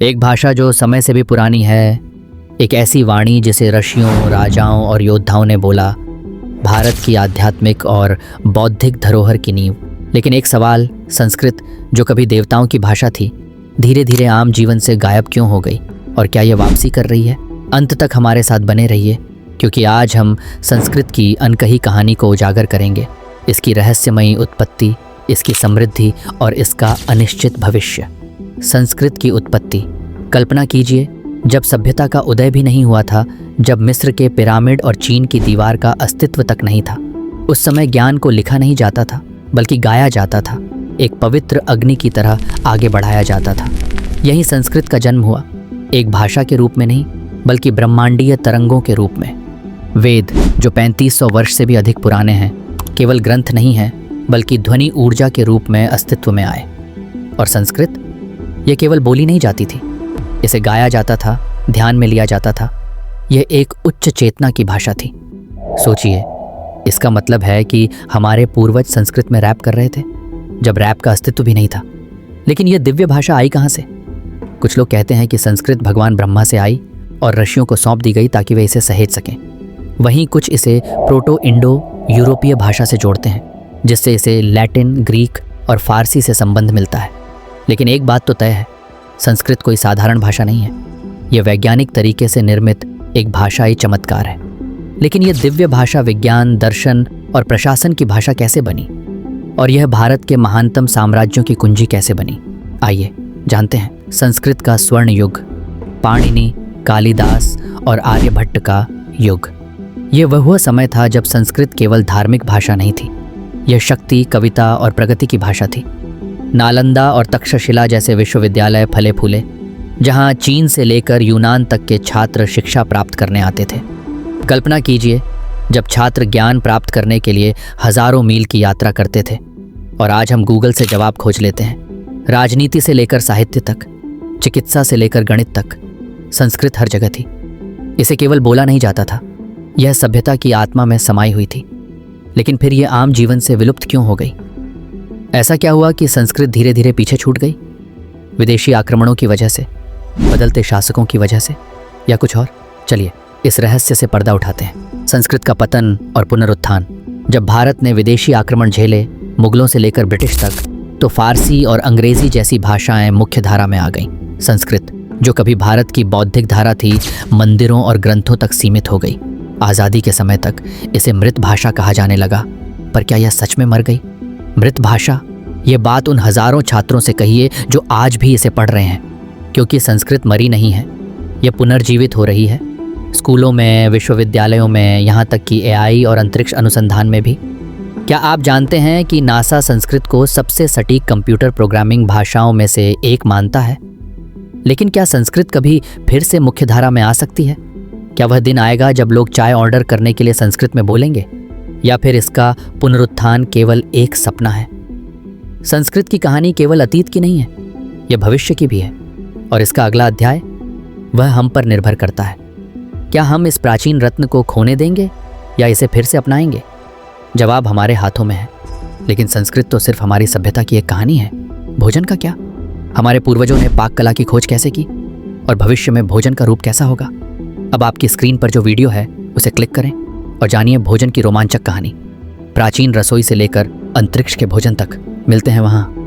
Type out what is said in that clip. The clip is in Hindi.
एक भाषा जो समय से भी पुरानी है, एक ऐसी वाणी जिसे ऋषियों, राजाओं और योद्धाओं ने बोला, भारत की आध्यात्मिक और बौद्धिक धरोहर की नींव। लेकिन एक सवाल, संस्कृत जो कभी देवताओं की भाषा थी, धीरे धीरे आम जीवन से गायब क्यों हो गई? और क्या ये वापसी कर रही है? अंत तक हमारे साथ बने रहिए, क्योंकि आज हम संस्कृत की अनकही कहानी को उजागर करेंगे, इसकी रहस्यमयी उत्पत्ति, इसकी समृद्धि और इसका अनिश्चित भविष्य। संस्कृत की उत्पत्ति। कल्पना कीजिए, जब सभ्यता का उदय भी नहीं हुआ था, जब मिस्र के पिरामिड और चीन की दीवार का अस्तित्व तक नहीं था। उस समय ज्ञान को लिखा नहीं जाता था, बल्कि गाया जाता था, एक पवित्र अग्नि की तरह आगे बढ़ाया जाता था। यही संस्कृत का जन्म हुआ, एक भाषा के रूप में नहीं, बल्कि ब्रह्मांडीय तरंगों के रूप में। वेद जो 3500 वर्ष से भी अधिक पुराने हैं, केवल ग्रंथ नहीं हैं, बल्कि ध्वनि ऊर्जा के रूप में अस्तित्व में आए। और संस्कृत, ये केवल बोली नहीं जाती थी, इसे गाया जाता था, ध्यान में लिया जाता था। यह एक उच्च चेतना की भाषा थी। सोचिए, इसका मतलब है कि हमारे पूर्वज संस्कृत में रैप कर रहे थे, जब रैप का अस्तित्व भी नहीं था। लेकिन यह दिव्य भाषा आई कहाँ से? कुछ लोग कहते हैं कि संस्कृत भगवान ब्रह्मा से आई और ऋषियों को सौंप दी गई ताकि वे इसे सहेज सकें। वहीं कुछ इसे प्रोटो इंडो यूरोपीय भाषा से जोड़ते हैं, जिससे इसे लैटिन, ग्रीक और फारसी से संबंध मिलता है। लेकिन एक बात तो तय है, संस्कृत कोई साधारण भाषा नहीं है। यह वैज्ञानिक तरीके से निर्मित एक भाषाई चमत्कार है। लेकिन यह दिव्य भाषा विज्ञान, दर्शन और प्रशासन की भाषा कैसे बनी? और यह भारत के महानतम साम्राज्यों की कुंजी कैसे बनी? आइए जानते हैं। संस्कृत का स्वर्ण युग, पाणिनि, कालिदास और आर्यभट्ट का युग। यह वह समय था जब संस्कृत केवल धार्मिक भाषा नहीं थी, यह शक्ति, कविता और प्रगति की भाषा थी। नालंदा और तक्षशिला जैसे विश्वविद्यालय फले फूले, जहां चीन से लेकर यूनान तक के छात्र शिक्षा प्राप्त करने आते थे। कल्पना कीजिए, जब छात्र ज्ञान प्राप्त करने के लिए हजारों मील की यात्रा करते थे, और आज हम गूगल से जवाब खोज लेते हैं। राजनीति से लेकर साहित्य तक, चिकित्सा से लेकर गणित तक, संस्कृत हर जगह थी। इसे केवल बोला नहीं जाता था, यह सभ्यता की आत्मा में समाई हुई थी। लेकिन फिर यह आम जीवन से विलुप्त क्यों हो गई? ऐसा क्या हुआ कि संस्कृत धीरे धीरे पीछे छूट गई? विदेशी आक्रमणों की वजह से, बदलते शासकों की वजह से, या कुछ और? चलिए इस रहस्य से पर्दा उठाते हैं। संस्कृत का पतन और पुनरुत्थान। जब भारत ने विदेशी आक्रमण झेले, मुगलों से लेकर ब्रिटिश तक, तो फारसी और अंग्रेजी जैसी भाषाएं मुख्य धारा में आ गईं। संस्कृत जो कभी भारत की बौद्धिक धारा थी, मंदिरों और ग्रंथों तक सीमित हो गई। आज़ादी के समय तक इसे मृत भाषा कहा जाने लगा। पर क्या यह सच में मर गई? मृत भाषा, ये बात उन हजारों छात्रों से कहिए जो आज भी इसे पढ़ रहे हैं, क्योंकि संस्कृत मरी नहीं है, यह पुनर्जीवित हो रही है। स्कूलों में, विश्वविद्यालयों में, यहाँ तक कि एआई और अंतरिक्ष अनुसंधान में भी। क्या आप जानते हैं कि नासा संस्कृत को सबसे सटीक कंप्यूटर प्रोग्रामिंग भाषाओं में से एक मानता है? लेकिन क्या संस्कृत कभी फिर से मुख्य धारा में आ सकती है? क्या वह दिन आएगा जब लोग चाय ऑर्डर करने के लिए संस्कृत में बोलेंगे? या फिर इसका पुनरुत्थान केवल एक सपना है? संस्कृत की कहानी केवल अतीत की नहीं है, यह भविष्य की भी है। और इसका अगला अध्याय, वह हम पर निर्भर करता है। क्या हम इस प्राचीन रत्न को खोने देंगे या इसे फिर से अपनाएंगे? जवाब हमारे हाथों में है। लेकिन संस्कृत तो सिर्फ हमारी सभ्यता की एक कहानी है। भोजन का क्या? हमारे पूर्वजों ने पाक कला की खोज कैसे की? और भविष्य में भोजन का रूप कैसा होगा? अब आपकी स्क्रीन पर जो वीडियो है उसे क्लिक करें और जानिए भोजन की रोमांचक कहानी। प्राचीन रसोई से लेकर अंतरिक्ष के भोजन तक। मिलते हैं वहाँ।